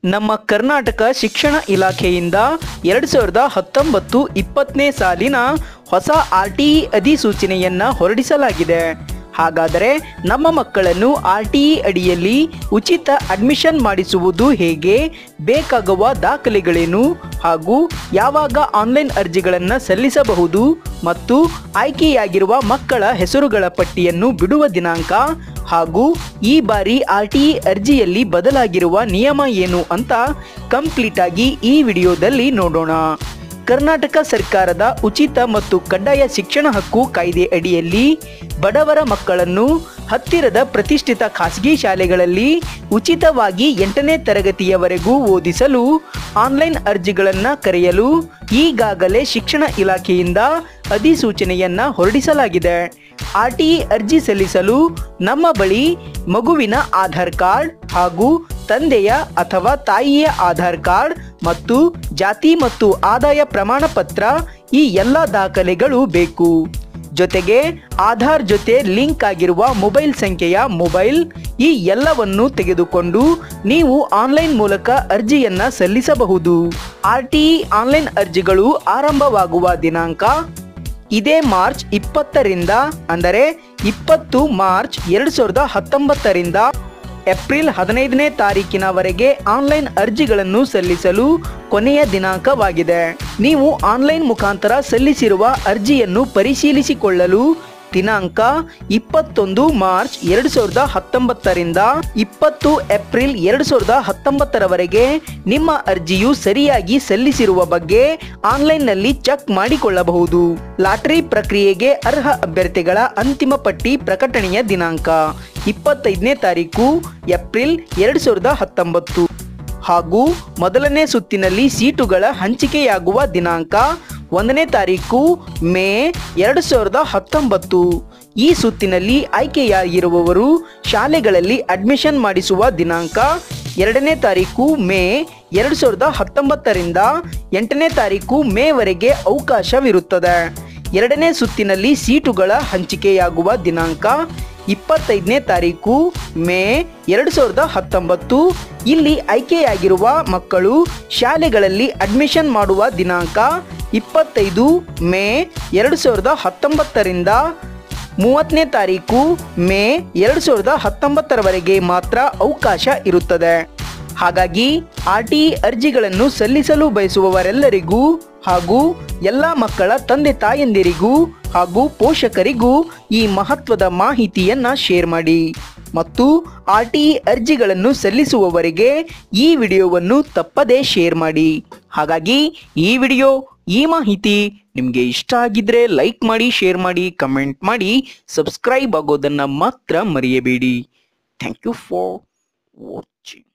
ನಮ್ಮ ಕರ್ನಾಟಕ ಶಿಕ್ಷಣ ಇಲಾಖೆಯಿಂದ 2019-20 ಸಾಲಿನ ಹೊಸ RTE ಅಧಿಸೂಚನೆಯನ್ನು ಹೊರಡಿಸಲಾಗಿದೆ. ಹಾಗಾದರೆ ನಮ್ಮ ಮಕ್ಕಳನ್ನು RTE ಅಡಿಯಲ್ಲಿ ಉಚಿತ ಅಡ್ಮಿಷನ್ ಮಾಡಿಸುವುದು ಹೇಗೆ, ಬೇಕಾಗುವ ದಾಖಲೆಗಳೇನು ಹಾಗೂ ಯಾವಾಗ ಆನ್ಲೈನ್ ಅರ್ಜಿಗಳನ್ನು ಸಲ್ಲಿಸಬಹುದು ಮತ್ತು ಆಯ್ಕೆಯಾಗಿರುವ ಮಕ್ಕಳ ಹೆಸರುಗಳ ಪಟ್ಟಿಯನ್ನು ಬಿಡುವ ದಿನಾಂಕ ಹಾಗೂ ಈ ಬಾರಿ RTE ಅರ್ಜಿಯಲ್ಲಿ ಬದಲಾಗಿರುವ ನಿಯಮ ಏನು ಅಂತ ಕಂಪ್ಲೀಟ್ ಆಗಿ ಈ ವಿಡಿಯೋದಲ್ಲಿ ನೋಡೋಣ. ಕರ್ನಾಟಕ ಸರ್ಕಾರದ ಉಚಿತ ಮತ್ತು ಕಡ್ಡಾಯ ಶಿಕ್ಷಣ ಹಕ್ಕು ಕಾಯ್ದೆ ಅಡಿಯಲ್ಲಿ ಬಡವರ ಮಕ್ಕಳನ್ನು ಹತ್ತಿರದ ಪ್ರತಿಷ್ಠಿತ ಖಾಸಗಿ ಶಾಲೆಗಳಲ್ಲಿ ಉಚಿತವಾಗಿ 8ನೇ ತರಗತಿಯವರೆಗೂ ಓದಿಸಲು ಆನ್ಲೈನ್ ಅರ್ಜಿಗಳನ್ನು ಕರೆಯಲು ಈಗಾಗಲೇ ಶಿಕ್ಷಣ ಇಲಾಖೆಯಿಂದ ಅಧಿಸೂಚನೆಯನ್ನು ಹೊರಡಿಸಲಾಗಿದೆ. RTE ಅರ್ಜಿ ಸಲ್ಲಿಸಲು ನಮ್ಮ ಬಳಿ ಮಗುವಿನ ಆಧಾರ್ ಕಾರ್ಡ್ ಹಾಗೂ ತಂದೆಯ ಅಥವಾ ತಾಯಿಯ ಆಧಾರ್ ಕಾರ್ಡ್ ಮತ್ತು ಜಾತಿ ಮತ್ತು ಆದಾಯ ಪ್ರಮಾಣ ಪತ್ರ ಈ ಎಲ್ಲ ದಾಖಲೆಗಳು ಬೇಕು. ಜೊತೆಗೆ ಆಧಾರ್ ಜೊತೆ ಲಿಂಕ್ ಆಗಿರುವ ಮೊಬೈಲ್ ಸಂಖ್ಯೆಯ ಮೊಬೈಲ್ ಈ ಎಲ್ಲವನ್ನು ತೆಗೆದುಕೊಂಡು ನೀವು ಆನ್ಲೈನ್ ಮೂಲಕ ಅರ್ಜಿಯನ್ನ ಸಲ್ಲಿಸಬಹುದು. RTE ಆನ್ಲೈನ್ ಅರ್ಜಿಗಳು ಆರಂಭವಾಗುವ ದಿನಾಂಕ ಇದೇ ಮಾರ್ಚ್ 20ರಿಂದ ಅಂದರೆ 20 ಮಾರ್ಚ್ 2019ರಿಂದ ಏಪ್ರಿಲ್ 15ನೇ ತಾರೀಕಿನವರೆಗೆ ಆನ್ಲೈನ್ ಅರ್ಜಿಗಳನ್ನು ಸಲ್ಲಿಸಲು ಕೊನೆಯ ದಿನಾಂಕವಾಗಿದೆ. ನೀವು ಆನ್ಲೈನ್ ಮುಖಾಂತರ ಸಲ್ಲಿಸಿರುವ ಅರ್ಜಿಯನ್ನು ಪರಿಶೀಲಿಸಿಕೊಳ್ಳಲು ದಿನಾಂಕ 21 ಮಾರ್ಚ್ 2019ರಿಂದ 20 ಏಪ್ರಿಲ್ 2019ರವರೆಗೆ ನಿಮ್ಮ ಅರ್ಜಿಯು ಸರಿಯಾಗಿ ಸಲ್ಲಿಸಿರುವ ಬಗ್ಗೆ ಆನ್ಲೈನ್ನಲ್ಲಿ ಚೆಕ್ ಮಾಡಿಕೊಳ್ಳಬಹುದು. ಲಾಟರಿ ಪ್ರಕ್ರಿಯೆಗೆ ಅರ್ಹ ಅಭ್ಯರ್ಥಿಗಳ ಅಂತಿಮ ಪಟ್ಟಿ ಪ್ರಕಟಣೆಯ ದಿನಾಂಕ 25ನೇ ತಾರೀಕು ಏಪ್ರಿಲ್ 2019 ಹಾಗೂ ಮೊದಲನೇ ಸುತ್ತಿನಲ್ಲಿ ಸೀಟುಗಳ ಹಂಚಿಕೆಯಾಗುವ ದಿನಾಂಕ 1ನೇ ತಾರೀಕು ಮೇ 2019. ಈ ಸುತ್ತಿನಲ್ಲಿ ಆಯ್ಕೆಯಾಗಿರುವವರು ಶಾಲೆಗಳಲ್ಲಿ ಅಡ್ಮಿಷನ್ ಮಾಡಿಸುವ ದಿನಾಂಕ 2ನೇ ತಾರೀಕು ಮೇ 2019ರಿಂದ 8ನೇ ತಾರೀಕು ಮೇವರೆಗೆ ಅವಕಾಶವಿರುತ್ತದೆ. 2ನೇ ಸುತ್ತಿನಲ್ಲಿ ಸೀಟುಗಳ ಹಂಚಿಕೆಯಾಗುವ ದಿನಾಂಕ 25ನೇ ತಾರೀಕು ಮೇ 2019. ಇಲ್ಲಿ ಆಯ್ಕೆಯಾಗಿರುವ ಮಕ್ಕಳು ಶಾಲೆಗಳಲ್ಲಿ ಅಡ್ಮಿಷನ್ ಮಾಡುವ ದಿನಾಂಕ 25 ಮೇ 2019ರಿಂದ 30ನೇ ತಾರೀಕು ಮೇ 2019ರವರೆಗೆ ಮಾತ್ರ ಅವಕಾಶ ಇರುತ್ತದೆ. ಹಾಗಾಗಿ RTE ಅರ್ಜಿಗಳನ್ನು ಸಲ್ಲಿಸಲು ಬಯಸುವವರೆಲ್ಲರಿಗೂ ಹಾಗೂ ಎಲ್ಲ ಮಕ್ಕಳ ತಂದೆ ತಾಯಂದಿರಿಗೂ ಹಾಗೂ ಪೋಷಕರಿಗೂ ಈ ಮಹತ್ವದ ಮಾಹಿತಿಯನ್ನು ಶೇರ್ ಮಾಡಿ ಮತ್ತು RTE ಅರ್ಜಿಗಳನ್ನು ಸಲ್ಲಿಸುವವರಿಗೆ ಈ ವಿಡಿಯೋವನ್ನು ತಪ್ಪದೇ ಶೇರ್ ಮಾಡಿ. ಹಾಗಾಗಿ ಈ ವಿಡಿಯೋ ಈ ಮಾಹಿತಿ ನಿಮಗೆ ಇಷ್ಟ ಆಗಿದ್ರೆ ಲೈಕ್ ಮಾಡಿ, ಶೇರ್ ಮಾಡಿ, ಕಮೆಂಟ್ ಮಾಡಿ, ಸಬ್ಸ್ಕ್ರೈಬ್ ಆಗೋದನ್ನು ಮಾತ್ರ ಮರೆಯಬೇಡಿ. Thank you for watching.